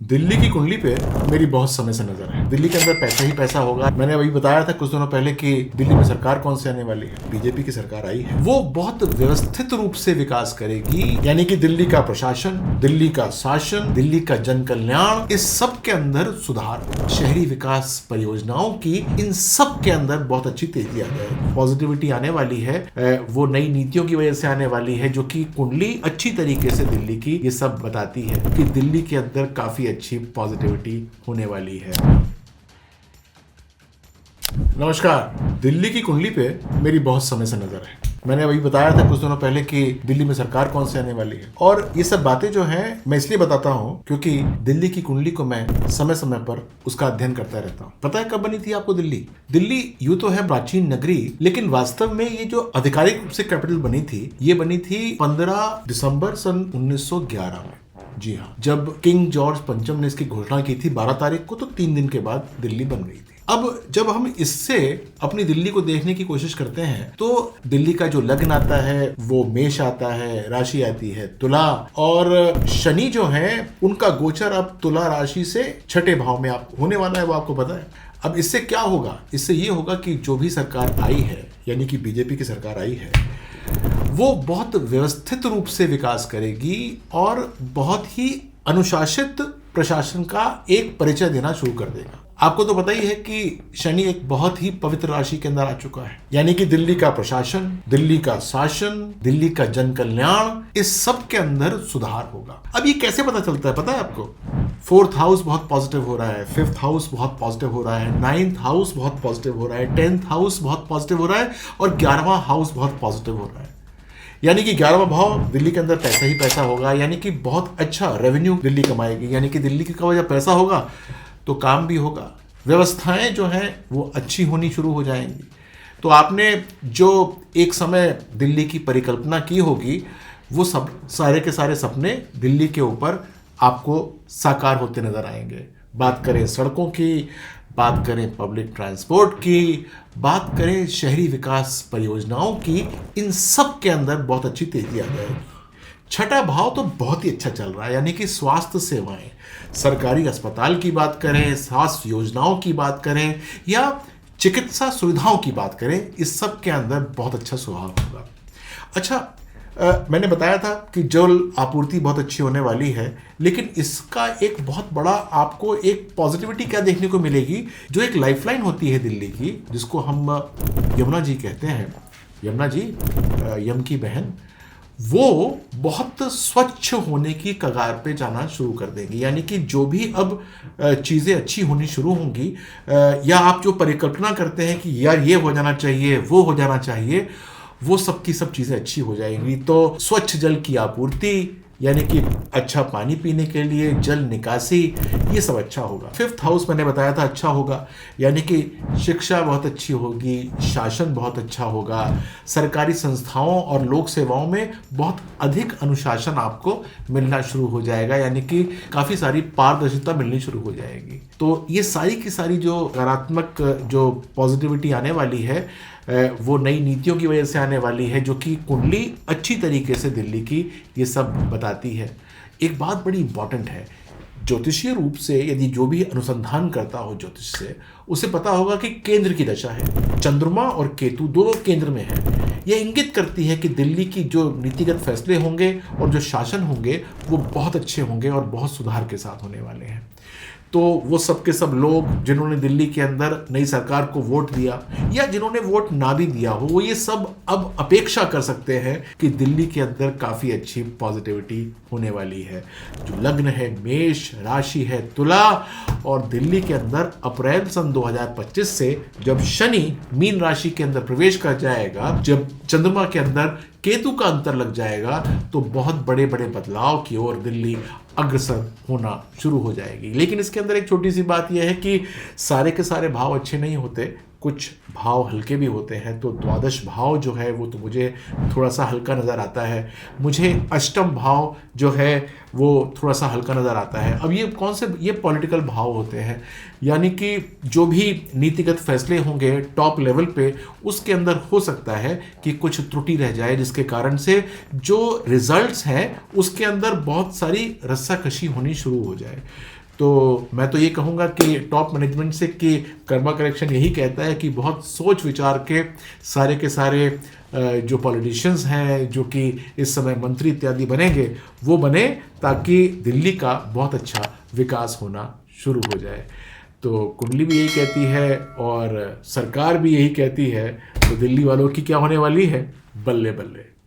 दिल्ली की कुंडली पे मेरी बहुत समय से नजर है। दिल्ली के अंदर पैसा ही पैसा होगा। मैंने अभी बताया था कुछ दिनों पहले कि दिल्ली में सरकार कौन सी आने वाली है, बीजेपी की सरकार आई है। वो बहुत व्यवस्थित रूप से विकास करेगी, यानी कि दिल्ली का प्रशासन, दिल्ली का शासन, दिल्ली का जन कल्याण, इस सब के अंदर सुधार, शहरी विकास परियोजनाओं की, इन सब के अंदर बहुत अच्छी तेजी आ जाएगी। पॉजिटिविटी आने वाली है, वो नई नीतियों की वजह से आने वाली है, जो कि कुंडली अच्छी तरीके से दिल्ली की ये सब बताती है कि दिल्ली के अंदर काफी अच्छी पॉजिटिविटी होने वाली है। नमस्कार। दिल्ली की कुंडली पे मेरी बहुत समय से नजर है। मैंने अभी बताया था कुछ दिनों पहले कि दिल्ली में सरकार कौन सी आने वाली है, और ये सब बातें जो हैं मैं इसलिए बताता हूँ क्योंकि दिल्ली की कुंडली को मैं समय समय पर उसका अध्ययन करता रहता हूँ। पता है कब बनी थी आपको दिल्ली? दिल्ली यूं तो है प्राचीन नगरी, लेकिन वास्तव में ये जो आधिकारिक रूप से कैपिटल बनी थी, ये बनी थी 15 दिसंबर सन 1911 में। जी हाँ, जब किंग जॉर्ज पंचम ने इसकी घोषणा की थी 12 तारीख को, तो 3 दिन के बाद दिल्ली बन गई थी। अब जब हम इससे अपनी दिल्ली को देखने की कोशिश करते हैं तो दिल्ली का जो लग्न आता है वो मेष आता है, राशि आती है तुला, और शनि जो है उनका गोचर अब तुला राशि से छठे भाव में आप होने वाला है, वो आपको पता है। अब इससे क्या होगा? इससे ये होगा कि जो भी सरकार आई है, यानी कि बीजेपी की सरकार आई है, वो बहुत व्यवस्थित रूप से विकास करेगी और बहुत ही अनुशासित प्रशासन का एक परिचय देना शुरू कर देगा। आपको तो पता ही है कि शनि एक बहुत ही पवित्र राशि के अंदर आ चुका है, यानी कि दिल्ली का प्रशासन, दिल्ली का शासन, दिल्ली का जन कल्याण, इस सब के अंदर सुधार होगा। अब ये कैसे पता चलता है पता है आपको? 4th हाउस बहुत पॉजिटिव हो रहा है, 5th हाउस बहुत पॉजिटिव हो रहा है, 9th हाउस बहुत पॉजिटिव हो रहा है, 10th हाउस बहुत पॉजिटिव हो रहा है, और 11वां हाउस बहुत पॉजिटिव हो रहा है। यानी कि 11वां भाव, दिल्ली के अंदर पैसा ही पैसा होगा, यानी कि बहुत अच्छा रेवेन्यू दिल्ली कमाएगी। यानी कि दिल्ली का जब पैसा होगा तो काम भी होगा, व्यवस्थाएं जो हैं वो अच्छी होनी शुरू हो जाएंगी। तो आपने जो एक समय दिल्ली की परिकल्पना की होगी, वो सब सारे के सारे सपने दिल्ली के ऊपर आपको साकार होते नजर आएंगे। बात करें सड़कों की, बात करें पब्लिक ट्रांसपोर्ट की, बात करें शहरी विकास परियोजनाओं की, इन सब के अंदर बहुत अच्छी तेजी आ जाएगी। छठा भाव तो बहुत ही अच्छा चल रहा है, यानी कि स्वास्थ्य सेवाएं, सरकारी अस्पताल की बात करें, स्वास्थ्य योजनाओं की बात करें, या चिकित्सा सुविधाओं की बात करें, इस सब के अंदर बहुत अच्छा सुधार होगा। अच्छा, मैंने बताया था कि जल आपूर्ति बहुत अच्छी होने वाली है, लेकिन इसका एक बहुत बड़ा आपको एक पॉजिटिविटी क्या देखने को मिलेगी, जो एक लाइफलाइन होती है दिल्ली की, जिसको हम यमुना जी कहते हैं। यमुना जी, यम की बहन, वो बहुत स्वच्छ होने की कगार पे जाना शुरू कर देंगी। यानी कि जो भी अब चीज़ें अच्छी होनी शुरू होंगी, या आप जो परिकल्पना करते हैं कि यार ये हो जाना चाहिए, वो हो जाना चाहिए, वो सब की सब चीज़ें अच्छी हो जाएंगी। तो स्वच्छ जल की आपूर्ति, यानी कि अच्छा पानी पीने के लिए जल निकासी, ये सब अच्छा होगा। 5th हाउस मैंने बताया था अच्छा होगा, यानी कि शिक्षा बहुत अच्छी होगी, शासन बहुत अच्छा होगा, सरकारी संस्थाओं और लोक सेवाओं में बहुत अधिक अनुशासन आपको मिलना शुरू हो जाएगा, यानी कि काफ़ी सारी पारदर्शिता मिलनी शुरू हो जाएगी। तो ये सारी की सारी जो सकारात्मक जो पॉजिटिविटी आने वाली है, वो नई नीतियों की वजह से आने वाली है, जो कि कुंडली अच्छी तरीके से दिल्ली की ये सब बताती है। एक बात बड़ी इंपॉर्टेंट है, ज्योतिषीय रूप से यदि जो भी अनुसंधान करता हो ज्योतिष से, उसे पता होगा कि केंद्र की दशा है, चंद्रमा और केतु दोनों केंद्र में है। यह इंगित करती है कि दिल्ली की जो नीतिगत फैसले होंगे और जो शासन होंगे वो बहुत अच्छे होंगे और बहुत सुधार के साथ होने वाले हैं। तो वो सब के सब लोग जिन्होंने दिल्ली के अंदर नई सरकार को वोट दिया, या जिन्होंने वोट ना भी दिया हो, वो ये सब अब अपेक्षा कर सकते हैं कि दिल्ली के अंदर काफ़ी अच्छी पॉजिटिविटी होने वाली है। जो लग्न है मेष, राशि है तुला, और दिल्ली के अंदर अप्रैल सन 2025 से जब शनि मीन राशि के अंदर प्रवेश कर जाएगा, जब चंद्रमा के अंदर केतु का अंतर लग जाएगा, तो बहुत बड़े बड़े बदलाव की ओर दिल्ली अग्रसर होना शुरू हो जाएगी। लेकिन इसके अंदर एक छोटी सी बात यह है कि सारे के सारे भाव अच्छे नहीं होते, कुछ भाव हल्के भी होते हैं। तो द्वादश भाव जो है वो तो मुझे थोड़ा सा हल्का नज़र आता है, मुझे अष्टम भाव जो है वो थोड़ा सा हल्का नज़र आता है। अब ये कौन से ये पॉलिटिकल भाव होते हैं, यानी कि जो भी नीतिगत फैसले होंगे टॉप लेवल पे, उसके अंदर हो सकता है कि कुछ त्रुटि रह जाए, जिसके कारण से जो रिजल्ट्स हैं उसके अंदर बहुत सारी रस्साकशी होनी शुरू हो जाए। तो मैं तो ये कहूँगा कि टॉप मैनेजमेंट से कि कर्मा कलेक्शन यही कहता है कि बहुत सोच विचार के सारे जो पॉलिटिशियंस हैं जो कि इस समय मंत्री इत्यादि बनेंगे वो बने, ताकि दिल्ली का बहुत अच्छा विकास होना शुरू हो जाए। तो कुंडली भी यही कहती है और सरकार भी यही कहती है, तो दिल्ली वालों की क्या होने वाली है, बल्ले बल्ले।